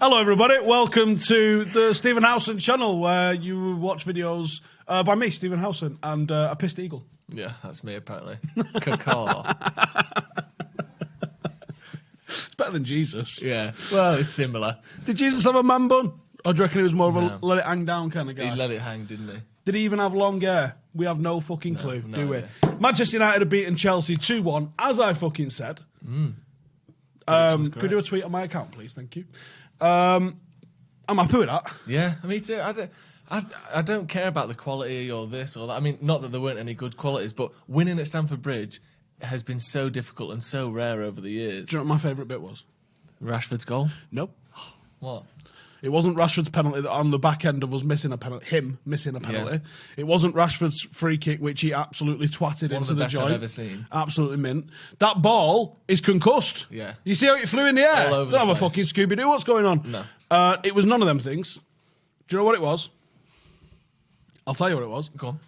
Hello, everybody. Welcome to the Stephen Howson channel, where you watch videos by me, Stephen Howson, and a pissed eagle. Yeah, that's me, apparently. Caw. It's better than Jesus. Yeah, well, it's similar. Did Jesus have a man bun? Or do you reckon he was more of a let it hang down kind of guy? He let it hang, didn't he? Did he even have long hair? We have no fucking clue, no do we? idea. Manchester United have beaten Chelsea 2-1, as I fucking said. Could you do a tweet on my account, please? Thank you. I'm happy with that. Yeah, me too. I don't care about the quality or this or that. I mean, not that there weren't any good qualities, but winning at Stamford Bridge has been so difficult and so rare over the years. Do you know what my favourite bit was? Rashford's goal? Nope. What? It wasn't Rashford's penalty on the back end of us missing a penalty. Him missing a penalty. Yeah. It wasn't Rashford's free kick, which he absolutely twatted One into of the the best joint. I've ever seen. Absolutely mint. That ball is concussed. Yeah. You see how it flew in the air? All over Don't the have a place. fucking Scooby-Doo. What's going on? No. It was none of them things. Do you know what it was? I'll tell you what it was. Go on.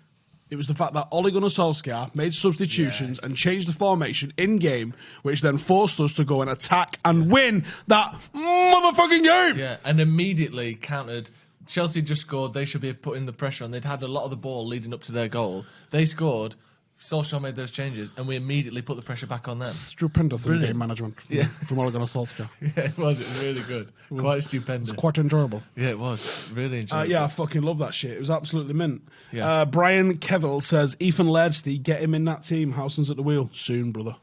It was the fact that Ole Gunnar Solskjaer made substitutions and changed the formation in-game, which then forced us to go and attack and win that motherfucking game. Yeah, and immediately countered. Chelsea just scored. They should be putting the pressure on. They'd had a lot of the ball leading up to their goal. They scored. Solskjaer made those changes, and we immediately put the pressure back on them. Stupendous in game management from Ole Gunnar Solskjaer. Yeah, it was. It was really good. Quite stupendous. It's quite enjoyable. Yeah, it was. Really enjoyable. Yeah, I fucking love that shit. It was absolutely mint. Yeah. Brian Kevill says, Ethan Lairdsley, get him in that team. Howson's at the wheel. Soon, brother.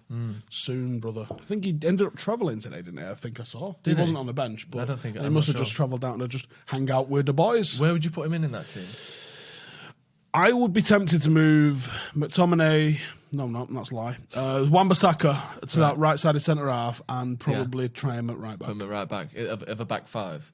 Soon, brother. I think he ended up travelling today, didn't he? I think I saw. Did he wasn't he? on the bench, but I don't think he I'm must not have just sure. travelled down to just hang out with the boys. Where would you put him in that team? I would be tempted to move McTominay. No, that's a lie. Wan-Bissaka to that right-sided centre-half and probably try him at right-back. Put him at right back of a back five.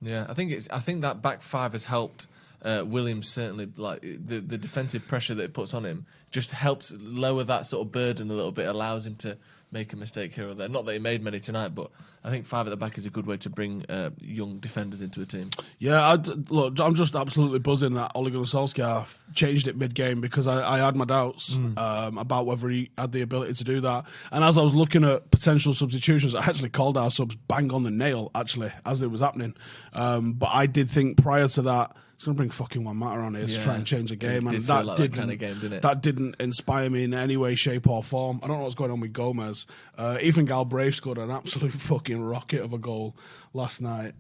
Yeah, I think that back five has helped Williams certainly. Like the defensive pressure that it puts on him just helps lower that sort of burden a little bit. Allows him to make a mistake here or there. Not that he made many tonight, but I think five at the back is a good way to bring young defenders into a team. Yeah, look, I'm just absolutely buzzing that Ole Gunnar Solskjaer changed it mid-game because I had my doubts about whether he had the ability to do that. And as I was looking at potential substitutions, I actually called our subs bang on the nail, actually, as it was happening. But I did think prior to that, it's going to bring fucking Juan Mata on here to try and change the game. And that like kind of game, didn't it? That didn't inspire me in any way, shape or form. I don't know what's going on with Gomez. Ethan Galbraith scored an absolute fucking rocket of a goal last night,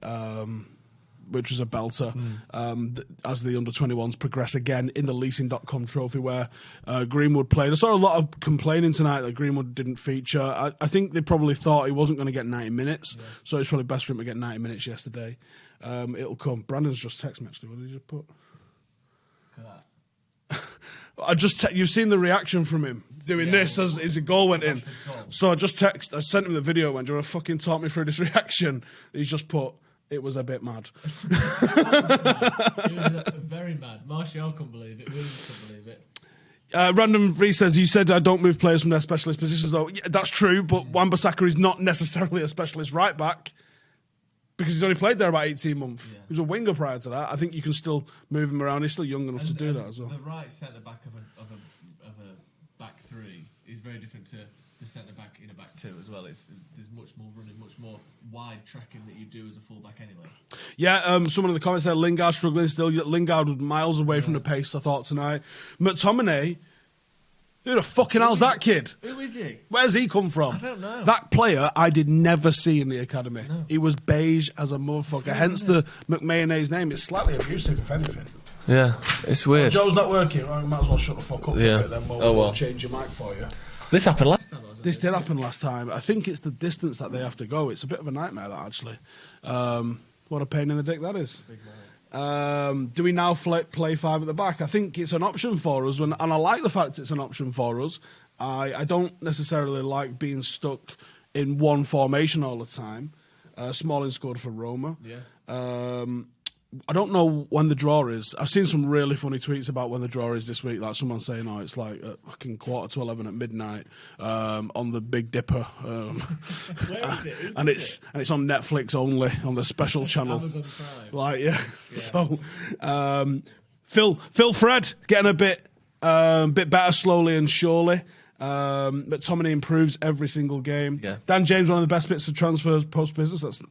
which was a belter. As the under-21s progress again in the leasing.com trophy where Greenwood played. I saw a lot of complaining tonight that Greenwood didn't feature. I think they probably thought he wasn't going to get 90 minutes, so it's probably best for him to get 90 minutes yesterday. It'll come. Brandon's just texted me, actually. What did he just put? You've seen the reaction from him doing this as his goal went in. So I sent him the video. Went, do you want to fucking talk me through this reaction? He's just put, it was a bit mad. It was very mad. Martial couldn't believe it. Williams couldn't believe it. Random Free says, you said I don't move players from their specialist positions, though. Yeah, that's true, but Wan-Bissaka is not necessarily a specialist right back because he's only played there about 18 months. He was a winger prior to that. I think you can still move him around. He's still young enough to do that as well. The right centre back of a back three is very different to the centre back in a back two as well. There's much more running, much more wide tracking that you do as a full back anyway. Yeah, someone in the comments there, Lingard struggling still. Lingard was miles away from the pace, I thought, tonight. McTominay, who the fucking hell's that kid? Who is he? Where's he come from? I don't know. That player I did never see in the academy. No. He was beige as a motherfucker, weird, hence the McMayonnaise name. It's slightly abusive, if anything. Yeah, it's weird. Joe's not working. I might as well shut the fuck up for a bit, then we'll change your mic for you. This happened last time, wasn't it? This did happen last time. I think it's the distance that they have to go. It's a bit of a nightmare, that, actually. What a pain in the dick that is. Do we now play five at the back? I think it's an option for us, and I like the fact it's an option for us. I don't necessarily like being stuck in one formation all the time. Smalling scored for Roma. Yeah. I don't know when the draw is. I've seen some really funny tweets about when the draw is this week. Like someone saying, "Oh, it's like fucking 11:15 at midnight on the Big Dipper." Where is it? And it's on Netflix only on the special channel. Amazon Prime. Like So, Phil Fred getting a bit better slowly and surely. McTominay improves every single game. Yeah. Dan James, one of the best bits of transfers post business. That's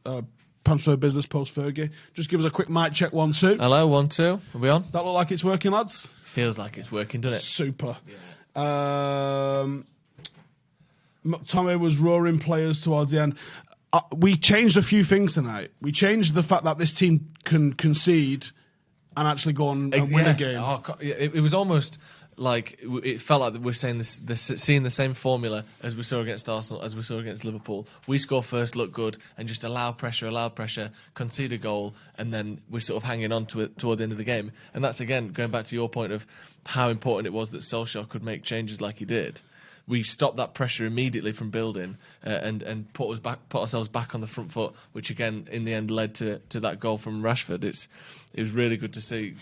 transfer business post Fergie. Just give us a quick mic check, 1, 2. Hello, 1, 2. Are we on? That look like it's working, lads? Feels like it's working, doesn't it? Super. Tommy was roaring players towards the end. We changed a few things tonight. We changed the fact that this team can concede and actually go on and win a game. It was almost like it felt like we're saying seeing the same formula as we saw against Arsenal, as we saw against Liverpool. We score first, look good, and just allow pressure, concede a goal, and then we're sort of hanging on to it toward the end of the game. And that's, again, going back to your point of how important it was that Solskjaer could make changes like he did. We stopped that pressure immediately from building and put ourselves back on the front foot, which again in the end led to that goal from Rashford. It was really good to see.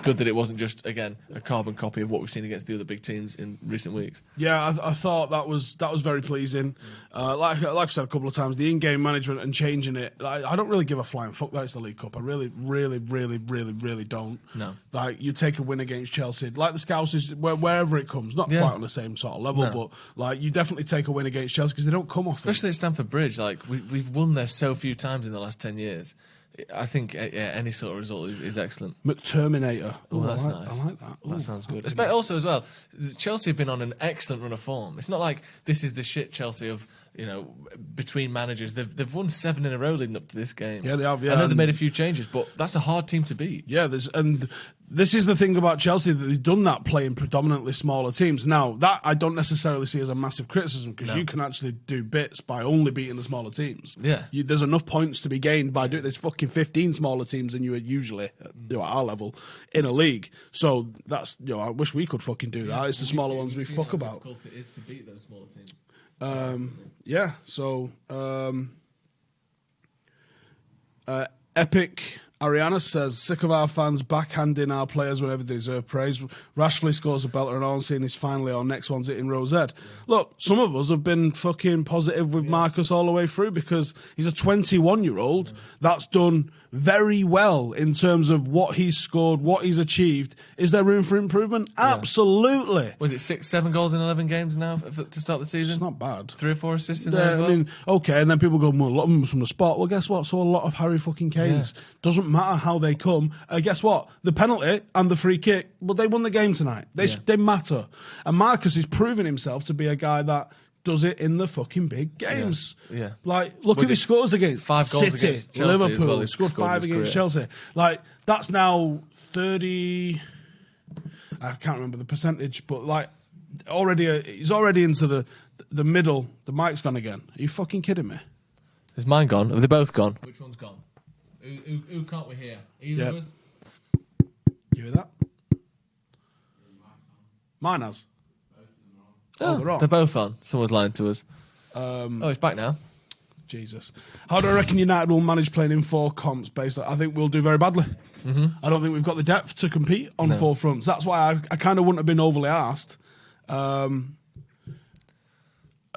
Good that it wasn't just, again, a carbon copy of what we've seen against the other big teams in recent weeks. Yeah, I thought that was very pleasing. Like I've said a couple of times, the in-game management and changing it. I don't really give a flying fuck that it's the League Cup. I really don't. No. Like, you take a win against Chelsea, like the Scousers, wherever it comes, not quite on the same sort of level, but like you definitely take a win against Chelsea because they don't come often. Especially at Stamford Bridge. Like we've won there so few times in the last 10 years. I think any sort of result is excellent. McTerminator. Oh, that's nice. I like that. That sounds good. Also, as well, Chelsea have been on an excellent run of form. It's not like this is the shit Chelsea of, between managers. They've won 7 in a row leading up to this game. Yeah, they have. Yeah, I know they made a few changes, but that's a hard team to beat. Yeah, this is the thing about Chelsea, that they've done that playing predominantly smaller teams. Now, that I don't necessarily see as a massive criticism, because you can actually do bits by only beating the smaller teams. Yeah. There's enough points to be gained by doing. There's fucking 15 smaller teams than you would usually, at our level, in a league. So that's, I wish we could fucking do that. It's the smaller ones we fuck about. How difficult it is to beat those smaller teams. Epic Ariana says, sick of our fans backhanding our players whenever they deserve praise. Rashford scores a belter and all I'm seeing is finally our next one's hitting Rose Ed. Look, some of us have been fucking positive with Marcus all the way through because he's a 21-year-old that's done very well in terms of what he's scored, what he's achieved. Is there room for improvement? Absolutely. Was it 7 goals in 11 games now to start the season? It's not bad. 3 or 4 assists in there as well? I mean, okay, and then people go, well, a lot of them was from the spot. Well, guess what? So a lot of Harry fucking Kane's. Doesn't matter how they come. Guess what? The penalty and the free kick, well, they won the game tonight. They matter. And Marcus is proving himself to be a guy that does it in the fucking big games. Yeah. Like, look at his scores against 5 goals City, against Chelsea Liverpool. as well. Scored 5 against Chelsea. Like, that's now 30. I can't remember the percentage, but like, he's already into the middle. The mic's gone again. Are you fucking kidding me? Is mine gone? Have they both gone? Which one's gone? Who can't we hear? Either of us? You hear that? Mine has. They're both on. Someone's lying to us. It's back now. Jesus. How do I reckon United will manage playing in 4 comps based on... I think we'll do very badly. I don't think we've got the depth to compete on 4 fronts. That's why I kind of wouldn't have been overly asked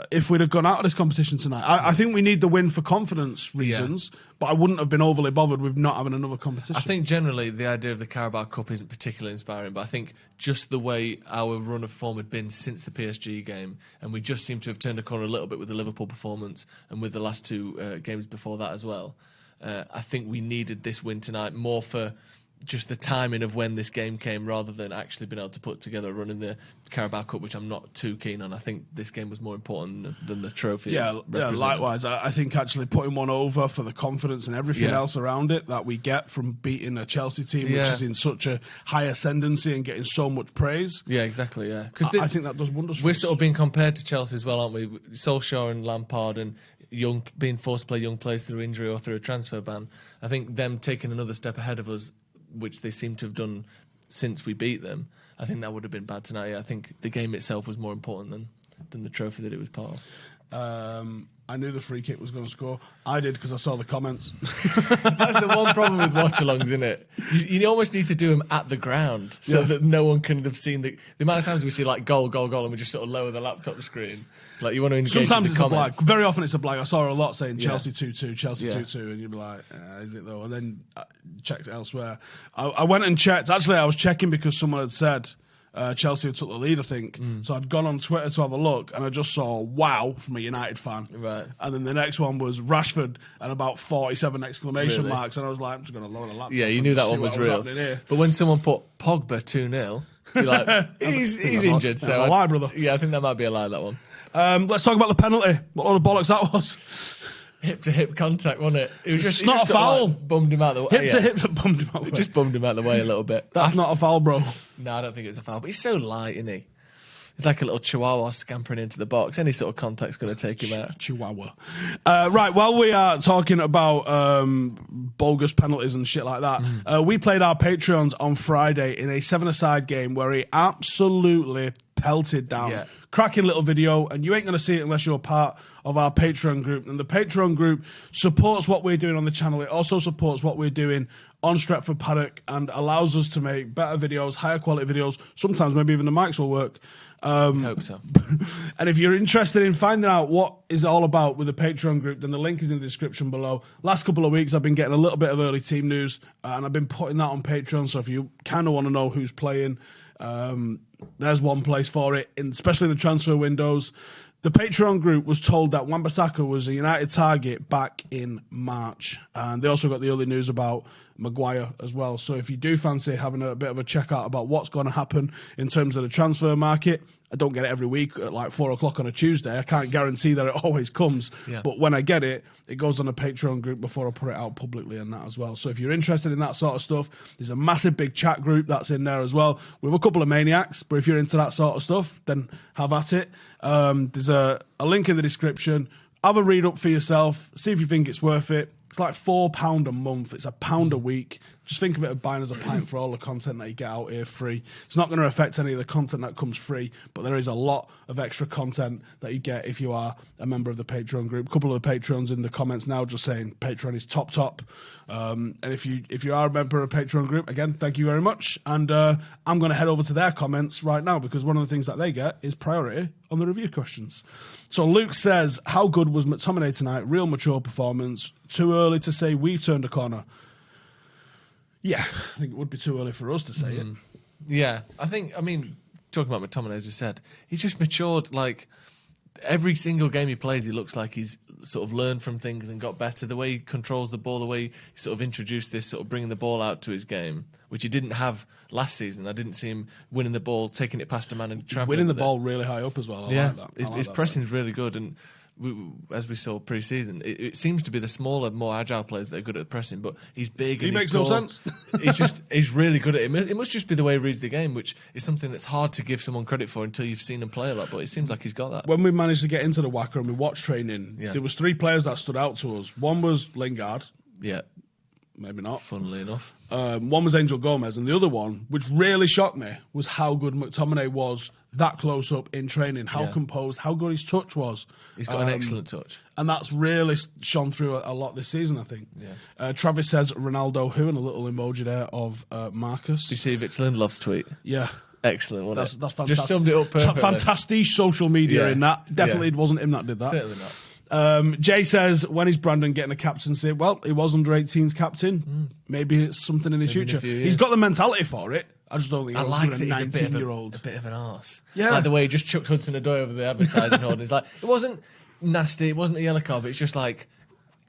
if we'd have gone out of this competition tonight. I think we need the win for confidence reasons, but I wouldn't have been overly bothered with not having another competition. I think generally the idea of the Carabao Cup isn't particularly inspiring, but I think just the way our run of form had been since the PSG game, and we just seem to have turned a corner a little bit with the Liverpool performance and with the last 2 games before that as well. I think we needed this win tonight more for just the timing of when this game came rather than actually being able to put together a run in the Carabao Cup, which I'm not too keen on. I think this game was more important than the trophy. Yeah, likewise. I think actually putting one over for the confidence and everything else around it that we get from beating a Chelsea team, which is in such a high ascendancy and getting so much praise. Yeah, exactly, yeah. Because I think that does wonders for we're us. sort of being compared to Chelsea as well, aren't we? Solskjaer and Lampard and being forced to play young players through injury or through a transfer ban. I think them taking another step ahead of us, which they seem to have done since we beat them, I think that would have been bad tonight. Yeah, I think the game itself was more important than the trophy that it was part of. I knew the free kick was going to score. I did because I saw the comments. That's the one problem with watch-alongs, isn't it? You almost need to do them at the ground so that no one can have seen the amount of times we see like goal, and we just sort of lower the laptop screen. Like you want to engage. Sometimes with the it's comments. a blag. Very often it's a blag. I saw a lot saying Chelsea 2-2, Chelsea 2-2, and you'd be like, is it though? And then I checked elsewhere. I went and checked. Actually, I was checking because someone had said Chelsea had took the lead, I think. So I'd gone on Twitter to have a look, and I just saw "wow" from a United fan. Right. And then the next one was Rashford and about 47 exclamation Really? marks, and I was like, I'm just going to lower the laptop. Yeah, you and knew just that see one was what real. happening here. But when someone put Pogba 2-0, you're like, he's injured. That's a lie, brother. Yeah, I think that might be a lie, that one. Let's talk about the penalty. What load of bollocks that was. Hip-to-hip contact, wasn't it? It was It's not a foul. Bummed him out the way. Hip to hip that bummed him out. It just bummed him out the way a little bit. That's not a foul, bro. No, I don't think it's a foul. But he's so light, isn't he? He's like a little chihuahua scampering into the box. Any sort of contact's going to take him out. Chihuahua. Right, while we are talking about bogus penalties and shit like that, we played our Patreons on Friday in a 7-a-side game where he absolutely pelted down. Yeah. Cracking little video, and you ain't going to see it unless you're part of our Patreon group. And the Patreon group supports what we're doing on the channel. It also supports what we're doing on Stretford Paddock and allows us to make better videos, higher quality videos. Sometimes maybe even the mics will work. Hope so. And if you're interested in finding out what it's all about with the Patreon group, then the link is in the description below. Last couple of weeks, I've been getting a little bit of early team news, and I've been putting that on Patreon. So if you kind of want to know who's playing, there's one place for it, especially in the transfer windows. The Patreon group was told that Wan-Bissaka was a United target back in March. And they also got the early news about Maguire as well. So if you do fancy having a bit of a check out about what's going to happen in terms of the transfer market, I don't get it every week at like 4 o'clock on a Tuesday. I can't guarantee that it always comes. Yeah. But when I get it, it goes on a Patreon group before I put it out publicly and that as well. So if you're interested in that sort of stuff, there's a massive big chat group that's in there as well with a couple of maniacs. But if you're into that sort of stuff, then have at it. There's a link in the description. Have a read up for yourself. See if you think it's worth it. It's like £4 a month. It's £1 a week. Just think of it as buying as a pint for all the content that you get out here free. It's not going to affect any of the content that comes free, but there is a lot of extra content that you get if you are a member of the Patreon group. A couple of the Patrons in the comments now just saying Patreon is top. And if you are a member of the Patreon group, again, thank you very much. And I'm going to head over to their comments right now because one of the things that they get is priority on the review questions. So Luke says, how good was McTominay tonight? Real mature performance. Too early to say we've turned a corner. Yeah, I think it would be too early for us to say it. Yeah, talking about McTominay, as we said, he's just matured. Like, every single game he plays, he looks like he's sort of learned from things and got better. The way he controls the ball, the way he sort of introduced this sort of bringing the ball out to his game, which he didn't have last season. I didn't see him winning the ball, taking it past a man and travelling. Winning the ball really high up as well. I like that. His pressing's really good. And as we saw pre-season, it seems to be the smaller, more agile players that are good at pressing, but he's big. He and makes he's no sense. He's really good at it. It must just be the way he reads the game, which is something that's hard to give someone credit for until you've seen him play a lot, but it seems like he's got that. When we managed to get into the Wacker and we watched training, there was 3 players that stood out to us. One was Lingard. Yeah. Maybe not. Funnily enough. One was Angel Gomez, and the other one, which really shocked me, was how good McTominay was that close up in training, how composed, how good his touch was. He's got an excellent touch. And that's really shone through a lot this season, I think. Yeah. Travis says Ronaldo who, and a little emoji there of Marcus. Did you see Victor Lindelof's tweet? Yeah. Excellent, wasn't it? That's fantastic. Just summed it up perfectly. Fantastic social media in that. Definitely it wasn't him that did that. Certainly not. Jay says, when is Brandon getting a captaincy? Well, he was under 18's captain. Maybe it's something in his future. He's got the mentality for it. I just don't think he's like a that he's 19-year-old. a bit of an arse. Yeah. Like the way he just chucked Hudson-Odoi over the advertising hold. It's like, it wasn't nasty, it wasn't a yellow card, but it's just like,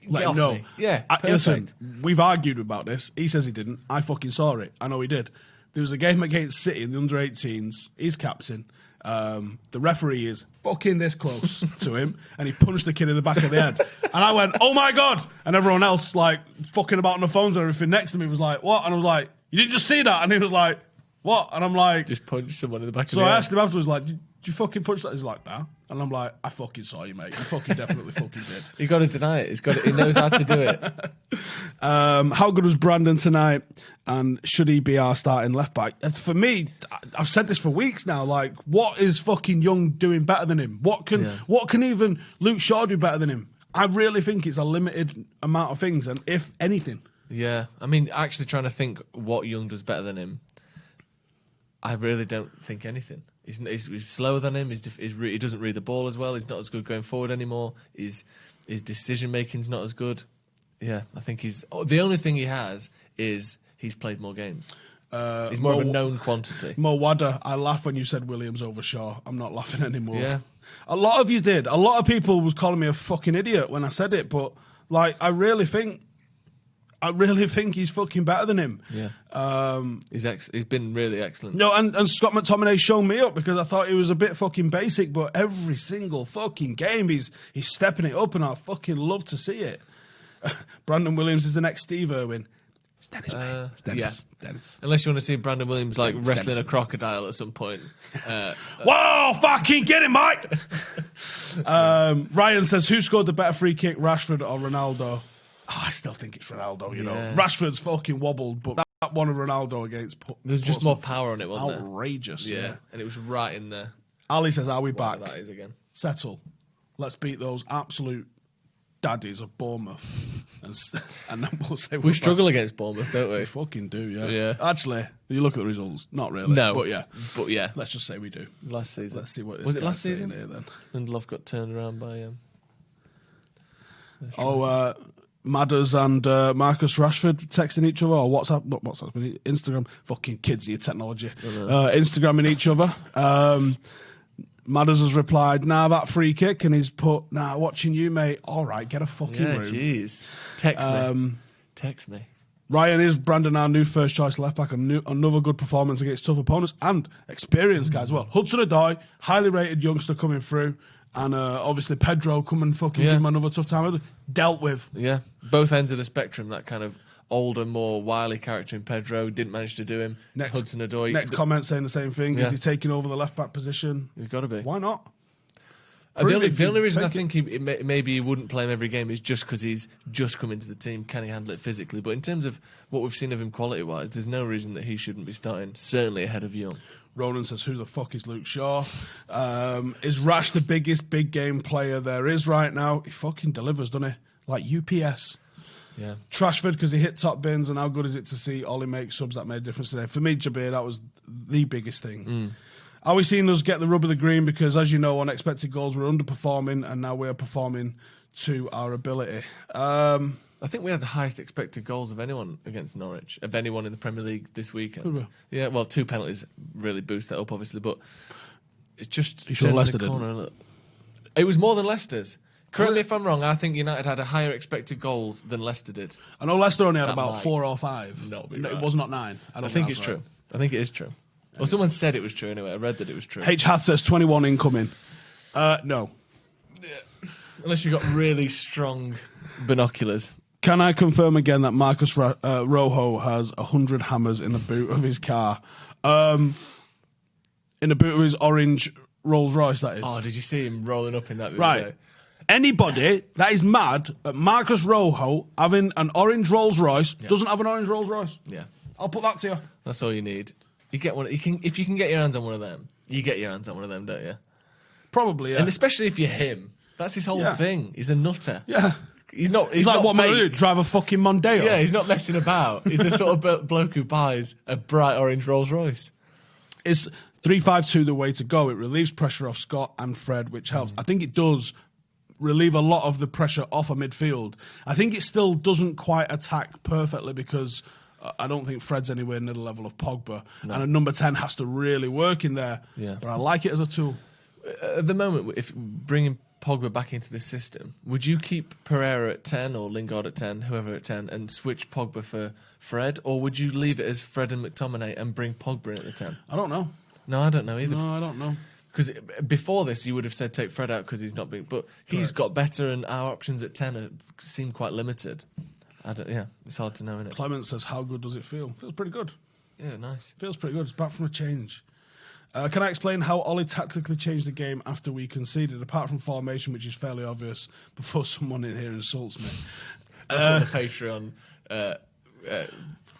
get off me. Yeah, perfect. Listen, we've argued about this. He says he didn't. I fucking saw it. I know he did. There was a game against City in the under 18s. He's captain. The referee is fucking this close to him, and he punched the kid in the back of the head. And I went, oh my God. And everyone else, like, fucking about on the phones and everything next to me was like, what? And I was like, you didn't just see that? And he was like, what? And I'm like... Just punched someone in the back of the head. So I head. asked him afterwards, like, did you fucking punch that? He's like, nah. And I'm like, I fucking saw you, mate. You fucking definitely fucking did. You got to deny it. He knows how to do it. How good was Brandon tonight? And should he be our starting left back? For me, I've said this for weeks now. Like, what is fucking Young doing better than him? What can even Luke Shaw do better than him? I really think it's a limited amount of things, and if anything. Yeah, I mean, actually trying to think what Young does better than him, I really don't think anything. He's slower than him. He doesn't read the ball as well. He's not as good going forward anymore. His decision making's not as good. Yeah, I think the only thing he has is he's played more games. He's more of a known quantity. Mo Wada, I laughed when you said Williams over Shaw. I'm not laughing anymore. Yeah. A lot of you did. A lot of people was calling me a fucking idiot when I said it, but like I really think he's fucking better than him. Yeah. He's been really excellent. No, and Scott McTominay's shown me up because I thought he was a bit fucking basic, but every single fucking game he's stepping it up, and I fucking love to see it. Brandon Williams is the next Steve Irwin. It's Dennis, mate. It's Dennis. Yeah. Dennis. Unless you want to see Brandon Williams like wrestling a crocodile at some point. Whoa, fucking get him, Mike! Ryan says, who scored the better free kick, Rashford or Ronaldo? Oh, I still think it's Ronaldo, you know. Rashford's fucking wobbled, but that one of Ronaldo against there's just more power on it, wasn't there? Outrageous. Yeah, and it was right in there. Ali says, are we back? That is again. Settle. Let's beat those absolute daddies of Bournemouth. and then we'll say we struggle against Bournemouth, don't we? We fucking do, yeah. Yeah. Actually, you look at the results, not really. No. But yeah. Let's just say we do. Last season. Let's see what was it last season? Here, then. And Love got turned around by Madders and Marcus Rashford texting each other, or WhatsApp, Instagram. Fucking kids need technology. Instagramming each other. Madders has replied, nah, that free kick, and he's put, nah, watching you, mate. All right, get a fucking room. Jeez. Text me. Ryan, is Brandon our new first choice left back? Another good performance against tough opponents and experienced guys as well. Hudson-Odoi, highly rated youngster coming through. And obviously Pedro coming fucking give him another tough time. Dealt with. Yeah, both ends of the spectrum. That kind of older, more wily character in Pedro didn't manage to do him. Hudson-Odoi. Next comment saying the same thing. Is he taking over the left back position? He's got to be. Why not? The only reason I think maybe he wouldn't play him every game is just because he's just come into the team. Can he handle it physically? But in terms of what we've seen of him quality-wise, there's no reason that he shouldn't be starting. Certainly ahead of Young. Ronan says, who the fuck is Luke Shaw? Is Rash the biggest big game player there is right now? He fucking delivers, doesn't he? Like UPS. Yeah. Trashford, because he hit top bins, and how good is it to see Ollie make subs that made a difference today? For me, Jabir, that was the biggest thing. Are we seeing us get the rub of the green? Because, as you know, on expected goals, we're underperforming, and now we're performing to our ability. I think we had the highest expected goals of anyone against Norwich, of anyone in the Premier League this weekend. Yeah, well, 2 penalties really boost that up, obviously, but it's just... You sure Leicester didn't? It was more than Leicester's. Correct me if I'm wrong, I think United had a higher expected goals than Leicester did. I know Leicester only had about 4 or 5. No, it was not 9. I think it's true. I think it is true. Well, someone said it was true anyway. I read that it was true. H. Hath says 21 incoming. No. Yeah. Unless you've got really strong binoculars. Can I confirm again that Marcus Rojo has 100 hammers in the boot of his car? In the boot of his orange Rolls Royce, that is. Oh, did you see him rolling up in that? Right. Day? Anybody that is mad at Marcus Rojo having an orange Rolls Royce doesn't have an orange Rolls Royce. Yeah. I'll put that to you. That's all you need. You get one. If you can get your hands on one of them, you get your hands on one of them, don't you? Probably, yeah. And especially if you're him. That's his whole thing. He's a nutter. Yeah. He's like, not what am I fake. going to do? Drive a fucking Mondeo? Yeah, he's not messing about. He's the sort of bloke who buys a bright orange Rolls Royce. Is 3-5-2 the way to go? It relieves pressure off Scott and Fred, which helps. I think it does relieve a lot of the pressure off a midfield. I think it still doesn't quite attack perfectly because I don't think Fred's anywhere near the level of Pogba. No. And a number 10 has to really work in there. Yeah. But I like it as a tool. At the moment, if bringing Pogba back into this system, would you keep Pereira at 10 or Lingard at 10, whoever at 10, and switch Pogba for Fred? Or would you leave it as Fred and McTominay and bring Pogba in at the 10? I don't know. No, I don't know either. No, I don't know. Because before this, you would have said take Fred out because he's not big. But he's got better, and our options at 10 seem quite limited. It's hard to know, isn't it? Clement says, how good does it feel? Feels pretty good. Yeah, nice. Feels pretty good. It's back from a change. Can I explain how Ollie tactically changed the game after we conceded, apart from formation, which is fairly obvious, before someone in here insults me? That's what the Patreon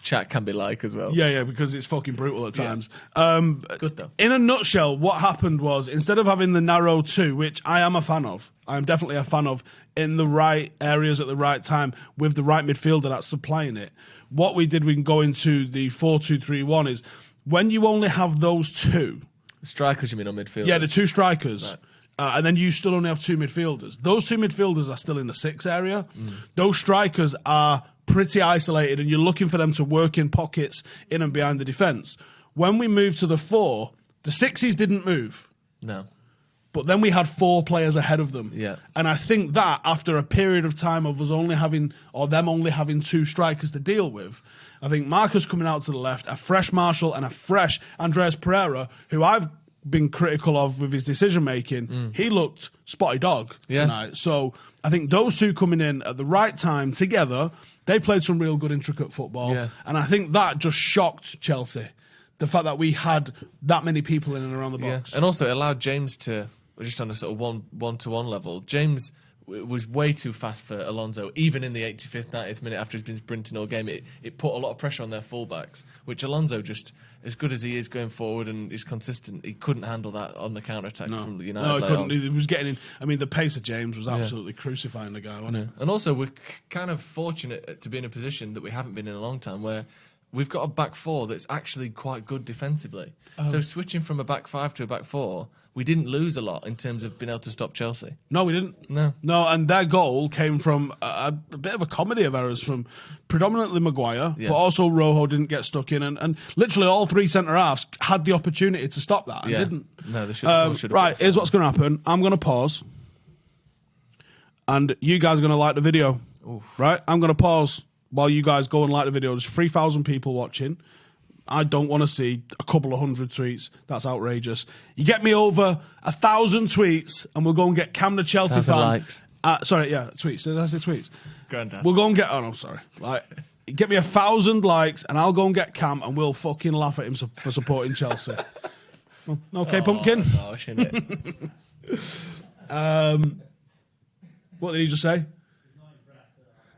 chat can be like as well. Yeah, because it's fucking brutal at times. Good though. In a nutshell, what happened was, instead of having the narrow 2, which I am a fan of, I am definitely a fan of, in the right areas at the right time, with the right midfielder that's supplying it, what we did, we can go into the 4-2-3-1 is, when you only have those 2... Strikers, you mean, on midfield? Yeah, the 2 strikers. Right. And then you still only have 2 midfielders. Those 2 midfielders are still in the 6 area. Those strikers are pretty isolated and you're looking for them to work in pockets in and behind the defence. When we moved to the 4, the 6s didn't move. No. But then we had 4 players ahead of them. Yeah. And I think that after a period of time of us only having, or them only having 2 strikers to deal with, I think Marcus coming out to the left, a fresh Marshall and a fresh Andreas Pereira, who I've been critical of with his decision-making, he looked spotty dog tonight. So I think those 2 coming in at the right time together, they played some real good, intricate football. Yeah. And I think that just shocked Chelsea. The fact that we had that many people in and around the box. Yeah. And also it allowed James to, just on a sort of one-to-one level, James was way too fast for Alonso, even in the 85th, 90th minute after he's been sprinting all game. It put a lot of pressure on their fullbacks, which Alonso, just as good as he is going forward and is consistent, he couldn't handle that on the counter-attack from the United. No, he couldn't. He was getting in. I mean, the pace of James was absolutely crucifying the guy, wasn't it? And also, we're kind of fortunate to be in a position that we haven't been in a long time, where we've got a back 4 that's actually quite good defensively. So switching from a back 5 to a back 4, we didn't lose a lot in terms of being able to stop Chelsea. No, we didn't. No, and their goal came from a bit of a comedy of errors from predominantly Maguire, but also Rojo didn't get stuck in, and literally all 3 centre-halves had the opportunity to stop that and didn't. No, they should have. Right, here's what's going to happen. I'm going to pause, and you guys are going to like the video. Oof. Right? I'm going to pause while you guys go and like the video. There's 3,000 people watching. I don't want to see a couple of 100 tweets. That's outrageous. You get me over 1,000 tweets, and we'll go and get Cam the Chelsea fan. Likes. Tweets. Did I say tweets? Granddad. We'll go and get. Oh no, sorry. Like, get me 1,000 likes, and I'll go and get Cam, and we'll fucking laugh at him for supporting Chelsea. Okay, pumpkin. That's harsh, isn't it? What did he just say?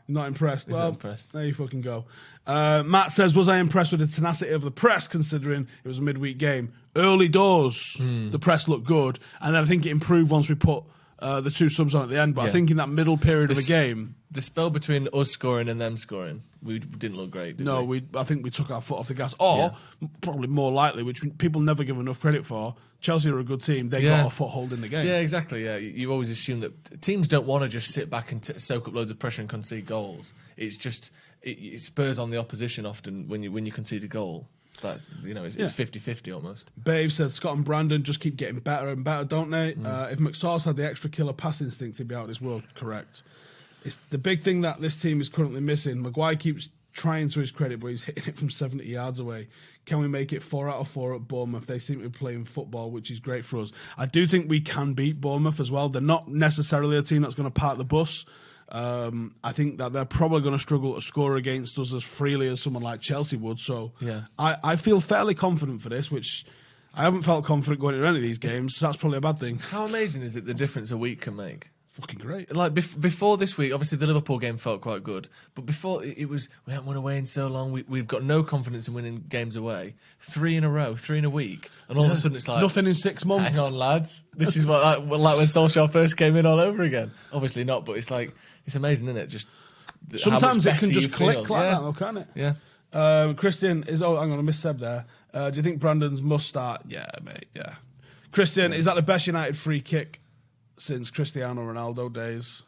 Not impressed. He's not impressed. There you fucking go. Matt says, was I impressed with the tenacity of the press, considering it was a midweek game? Early doors, the press looked good, and then I think it improved once we put the 2 subs on at the end. But I think in that middle period of the game, the spell between us scoring and them scoring, we didn't look great. Did we? I think we took our foot off the gas. Or probably more likely, which people never give enough credit for, Chelsea are a good team. They got a foothold in the game. Yeah, exactly. Yeah, you always assume that teams don't want to just sit back and soak up loads of pressure and concede goals. It's just it spurs on the opposition often when you concede a goal. That it's 50-50 almost. Babe said Scott and Brandon just keep getting better and better, don't they? If McSauce had the extra killer pass instinct, he'd be out of this world. Correct. It's the big thing that this team is currently missing. Maguire keeps trying, to his credit, but he's hitting it from 70 yards away. Can we make it 4 out of 4 at Bournemouth? They seem to be playing football, which is great for us. I do think we can beat Bournemouth as well. They're not necessarily a team that's going to park the bus. I think that they're probably going to struggle to score against us as freely as someone like Chelsea would. So I feel fairly confident for this, which I haven't felt confident going into any of these games. So that's probably a bad thing. How amazing is it the difference a week can make? Fucking great. Like before this week, obviously the Liverpool game felt quite good, but before it was, we haven't won away in so long. We've got no confidence in winning games away. 3 in a row, 3 in a week, and all of a sudden it's like nothing in 6 months. Hang on, lads, this is like when Solskjaer first came in all over again. Obviously not, but it's like it's amazing, isn't it? Just sometimes it can just click like that, though, can't it? Yeah. Christian is. Oh, I'm going to miss Seb there. Do you think Brandon's must start? Yeah, mate. Yeah. Christian, is that the best United free kick since Cristiano Ronaldo days?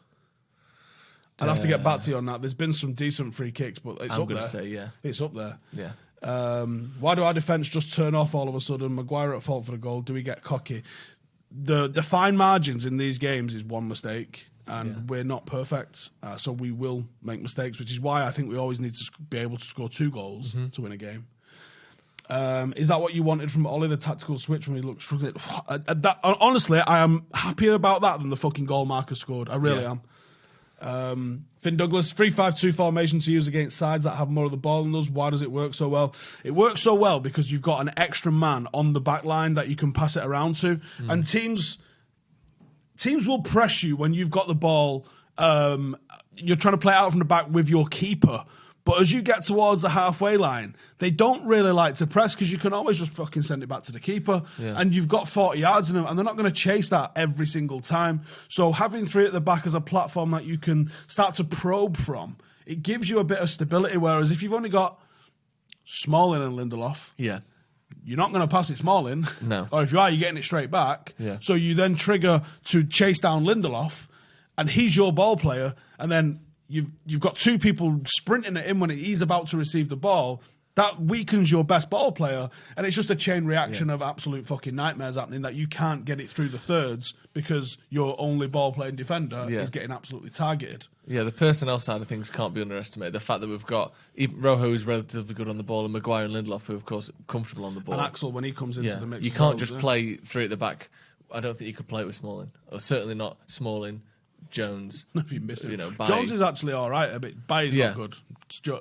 I'd have to get back to you on that. There's been some decent free kicks, but it's up there. Say, it's up there. Yeah. Why do our defence just turn off all of a sudden? Maguire at fault for the goal. Do we get cocky? The fine margins in these games is one mistake, and we're not perfect, so we will make mistakes, which is why I think we always need to be able to score 2 goals to win a game. Is that what you wanted from Ollie, the tactical switch when we looked struggling? Honestly, I am happier about that than the fucking goal Marcus scored. I really am. Finn Douglas, 3-5-2 formation to use against sides that have more of the ball than us. Why does it work so well? It works so well because you've got an extra man on the back line that you can pass it around to. And teams will press you when you've got the ball. You're trying to play it out from the back with your keeper. But as you get towards the halfway line, they don't really like to press because you can always just fucking send it back to the keeper. And you've got 40 yards in them, and they're not going to chase that every single time. So having 3 at the back as a platform that you can start to probe from, it gives you a bit of stability. Whereas if you've only got Smalling and Lindelof, you're not going to pass it Smalling. No. Or if you are, you're getting it straight back. So you then trigger to chase down Lindelof, and he's your ball player, and then you've got two people sprinting at him when he's about to receive the ball. That weakens your best ball player, and it's just a chain reaction of absolute fucking nightmares happening that you can't get it through the thirds because your only ball-playing defender is getting absolutely targeted. Yeah, the personnel side of things can't be underestimated. The fact that we've got even Rojo is relatively good on the ball, and Maguire and Lindelof, who of course are comfortable on the ball. And Axel, when he comes into the mix, you can't just play three at the back. I don't think you could play it with Smalling, or certainly not Smalling, Jones. If you miss him, Bailly. Jones is actually all right a bit. Bailly's not good.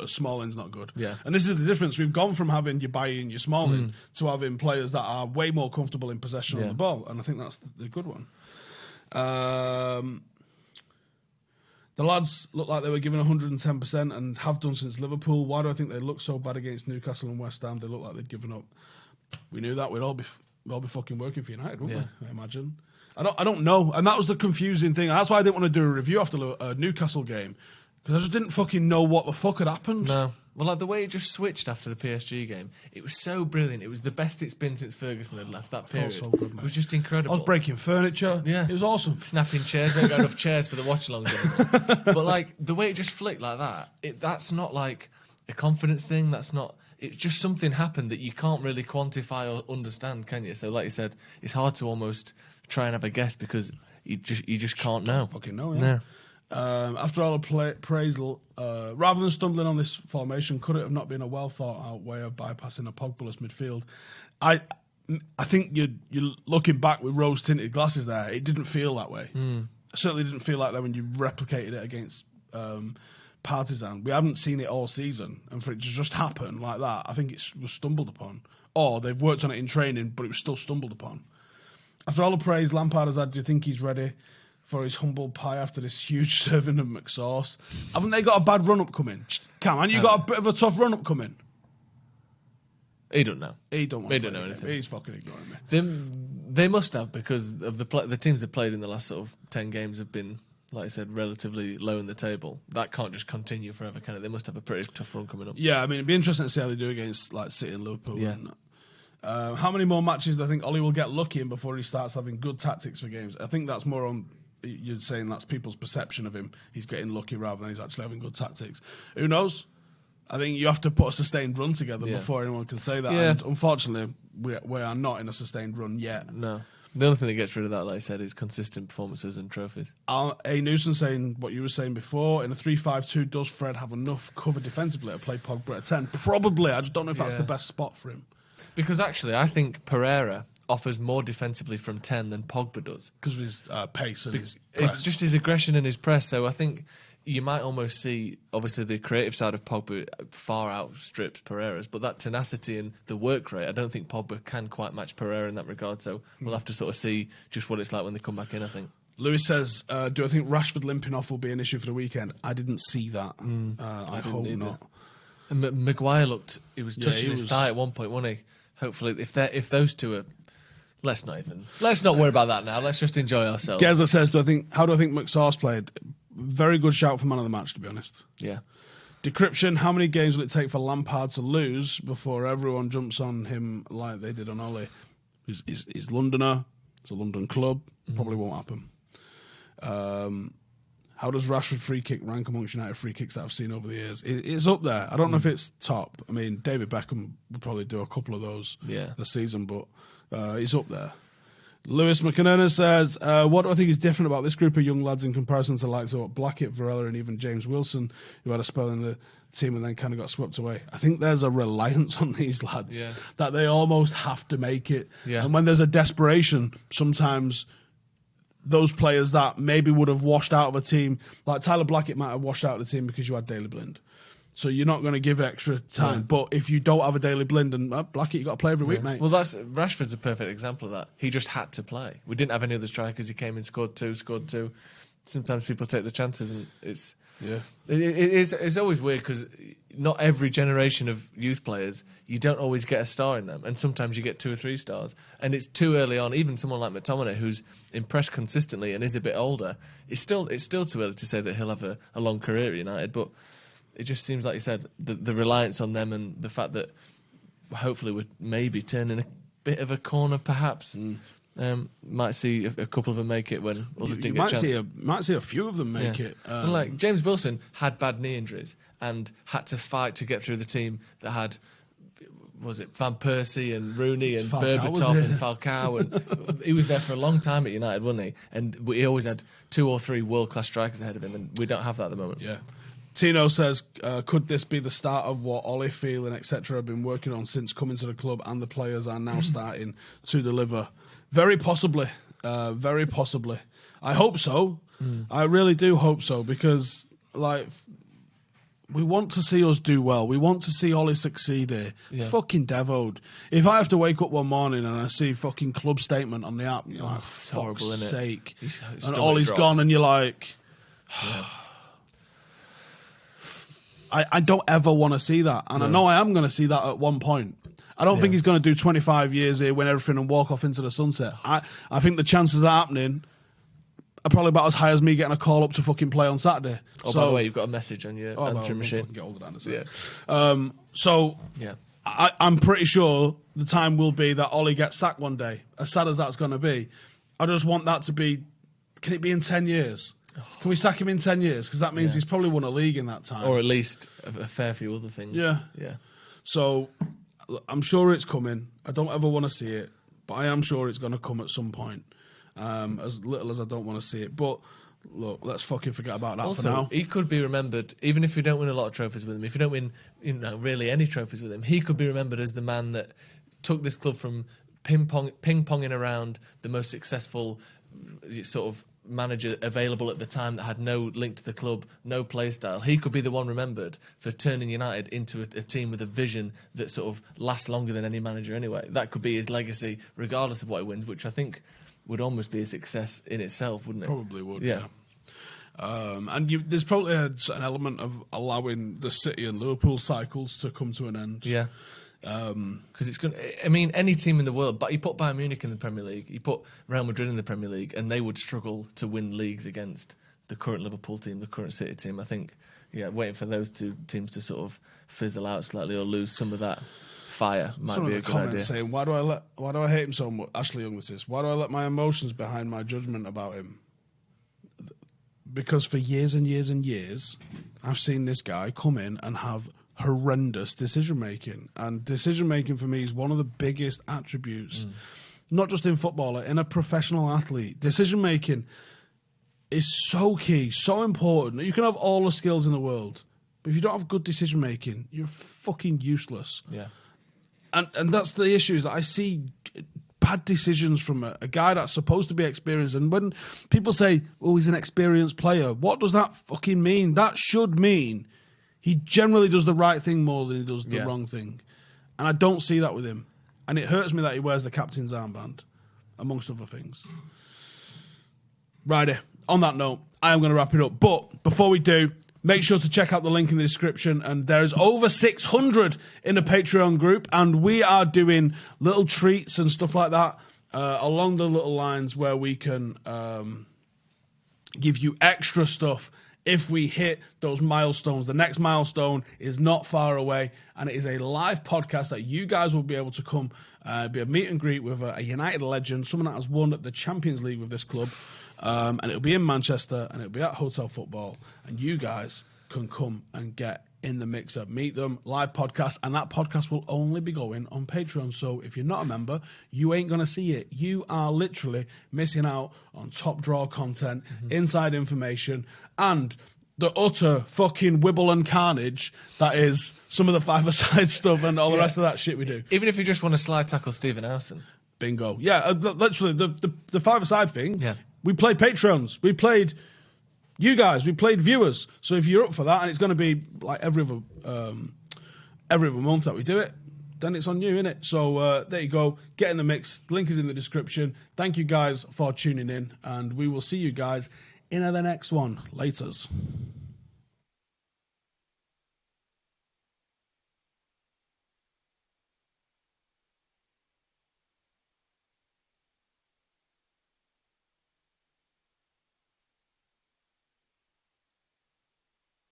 Smalling's not good. Yeah, and this is the difference. We've gone from having your Bailly and your Smalling to having players that are way more comfortable in possession on the ball, and I think that's the good one. The lads look like they were given 110% and have done since Liverpool. Why do I think they look so bad against Newcastle and West Ham? They look like they'd given up. We knew that we'd all be fucking working for United, wouldn't we? I imagine. I don't know, and that was the confusing thing. That's why I didn't want to do a review after a Newcastle game, because I just didn't fucking know what the fuck had happened. No. Well, like the way it just switched after the PSG game, it was so brilliant. It was the best it's been since Ferguson had left that period. So good, mate. It was just incredible. I was breaking furniture. Yeah. It was awesome. Snapping chairs. We haven't got enough chairs for the watch-along game. But like the way it just flicked like that, that's not like a confidence thing. That's not... It's just something happened that you can't really quantify or understand, can you? So like you said, it's hard to almost try and have a guess because you just can't know. Fucking know, yeah. After all the praise, rather than stumbling on this formation, could it have not been a well thought out way of bypassing a Pogba-less midfield? I think you're looking back with rose tinted glasses there. It didn't feel that way. It certainly didn't feel like that when you replicated it against Partizan. We haven't seen it all season, and for it to just happen like that, I think it was stumbled upon. Or they've worked on it in training, but it was still stumbled upon. After all the praise Lampard has had, do you think he's ready for his humble pie after this huge serving of McSauce? Haven't they got a bad run-up coming? Come on, you got a bit of a tough run-up coming. He don't know. He don't know anything. He's fucking ignoring me. They must have, because of the teams they've played in the last sort of 10 games have been, like I said, relatively low in the table. That can't just continue forever, can it? They must have a pretty tough run coming up. Yeah, I mean, it'd be interesting to see how they do against like City and Liverpool. Yeah. How many more matches do I think Ollie will get lucky in before he starts having good tactics for games? I think that's more on, you're saying that's people's perception of him. He's getting lucky rather than he's actually having good tactics. Who knows? I think you have to put a sustained run together before anyone can say that. Yeah. And unfortunately, we are not in a sustained run yet. No. The only thing that gets rid of that, like I said, is consistent performances and trophies. A. Newson saying what you were saying before, in a 3-5-2, does Fred have enough cover defensively to play Pogba at 10? Probably. I just don't know if that's the best spot for him. Because actually, I think Pereira offers more defensively from 10 than Pogba does. Because of his pace and his press. It's just his aggression and his press. So I think you might almost see, obviously, the creative side of Pogba far outstrips Pereira's, but that tenacity and the work rate, I don't think Pogba can quite match Pereira in that regard. So we'll have to sort of see just what it's like when they come back in, I think. Lewis says, do I think Rashford limping off will be an issue for the weekend? I didn't see that. I hope not. And Maguire looked, he was touching his thigh at one point, wasn't he? Hopefully, if those two are... Let's not worry about that now. Let's just enjoy ourselves. Geza says, how do I think McSauce played? Very good shout for man of the match, to be honest. Yeah. Decryption, how many games will it take for Lampard to lose before everyone jumps on him like they did on Ollie? He's Londoner. It's a London club. Probably won't happen. How does Rashford free kick rank amongst United free kicks that I've seen over the years? It's up there. I don't know if it's top. I mean, David Beckham would probably do a couple of those this season, but it's up there. Lewis McInerney says, what do I think is different about this group of young lads in comparison to likes of Blackett, Varela and even James Wilson, who had a spell in the team and then kind of got swept away? I think there's a reliance on these lads that they almost have to make it. Yeah. And when there's a desperation, sometimes those players that maybe would have washed out of a team, like Tyler Blackett might have washed out of the team because you had Daley Blind. So you're not going to give extra time. Yeah. But if you don't have a Daley Blind and Blackett, you've got to play every week, mate. Well, Rashford's a perfect example of that. He just had to play. We didn't have any other strikers. He came in, scored two. Sometimes people take the chances, and it's always weird because not every generation of youth players, you don't always get a star in them, and sometimes you get 2 or 3 stars, and it's too early on. Even someone like McTominay, who's impressed consistently and is a bit older, it's still too early to say that he'll have a long career at United, but it just seems like you said, the reliance on them and the fact that hopefully we're maybe turning a bit of a corner, perhaps. Might see a couple of them make it when others didn't get a chance. Might see a few of them make it. And like James Wilson had bad knee injuries and had to fight to get through the team that had, was it Van Persie and Rooney and Berbatov and Falcao, and he was there for a long time at United, wasn't he? And he always had 2 or 3 world-class strikers ahead of him, and we don't have that at the moment. Yeah. Tino says, could this be the start of what Ollie, Phelan, etc. have been working on since coming to the club, and the players are now starting to deliver? Very possibly. Very possibly. I hope so. I really do hope so, because like we want to see us do well. We want to see Ollie succeed here. Yeah. Fucking devoed. If I have to wake up one morning and I see fucking club statement on the app, you're like, it's horrible, fuck's isn't it? sake. And Ollie's gone, and you're like... I don't ever want to see that. And I know I am going to see that at one point. I don't think he's going to do 25 years here, win everything and walk off into the sunset. I think the chances of that happening are probably about as high as me getting a call up to fucking play on Saturday. Oh, by the way, you've got a message on your answering machine. Get older than I'm pretty sure the time will be that Ollie gets sacked one day. As sad as that's going to be, I just want that to be... Can it be in 10 years? Can we sack him in 10 years? Because that means he's probably won a league in that time. Or at least a fair few other things. Yeah. Yeah. So I'm sure it's coming. I don't ever want to see it, but I am sure it's going to come at some point. As little as I don't want to see it. But look, let's fucking forget about that also, for now. He could be remembered, even if we don't win a lot of trophies with him, if you don't win really any trophies with him, he could be remembered as the man that took this club from ping-ponging around the most successful sort of manager available at the time that had no link to the club, no play style. He could be the one remembered for turning United into a team with a vision that sort of lasts longer than any manager anyway. That could be his legacy, regardless of what he wins, which I think would almost be a success in itself, wouldn't it? Probably would, yeah. And there's probably an element of allowing the City and Liverpool cycles to come to an end. Yeah. Because it's going. I mean, any team in the world, but you put Bayern Munich in the Premier League, you put Real Madrid in the Premier League, and they would struggle to win leagues against the current Liverpool team, the current City team. I think, waiting for those two teams to sort of fizzle out slightly or lose some of that fire might be a good idea. Saying, why do I hate him so much? Ashley Young was this. Why do I let my emotions behind my judgment about him? Because for years and years and years, I've seen this guy come in and have horrendous decision making, and decision making for me is one of the biggest attributes, not just in football, in a professional athlete. Decision making is so key, so important. You can have all the skills in the world, but if you don't have good decision making, you're fucking useless. Yeah, and that's the issue, is that I see bad decisions from a guy that's supposed to be experienced. And when people say, oh, he's an experienced player, what does that fucking mean? That should mean he generally does the right thing more than he does the wrong thing. And I don't see that with him. And it hurts me that he wears the captain's armband, amongst other things. Righty, on that note, I am going to wrap it up. But before we do, make sure to check out the link in the description. And there's over 600 in the Patreon group. And we are doing little treats and stuff like that along the little lines where we can give you extra stuff if we hit those milestones. The next milestone is not far away, and it is a live podcast that you guys will be able to come, be a meet and greet with a United legend, someone that has won the Champions League with this club, and it'll be in Manchester, and it'll be at Hotel Football, and you guys can come and get in the mixer, meet them, live podcast, and that podcast will only be going on Patreon. So if you're not a member, you ain't going to see it. You are literally missing out on top drawer content, inside information, and the utter fucking wibble and carnage that is some of the five-a-side stuff and all the rest of that shit we do. Even if you just want to slide tackle Stephen Howson. Bingo. Yeah, literally, the five-a-side thing, yeah. We played Patreons. We played you guys. We played viewers. So if you're up for that, and it's going to be like every other month that we do it, then it's on you, innit? So there you go. Get in the mix. The link is in the description. Thank you guys for tuning in, and we will see you guys in the next one. Laters.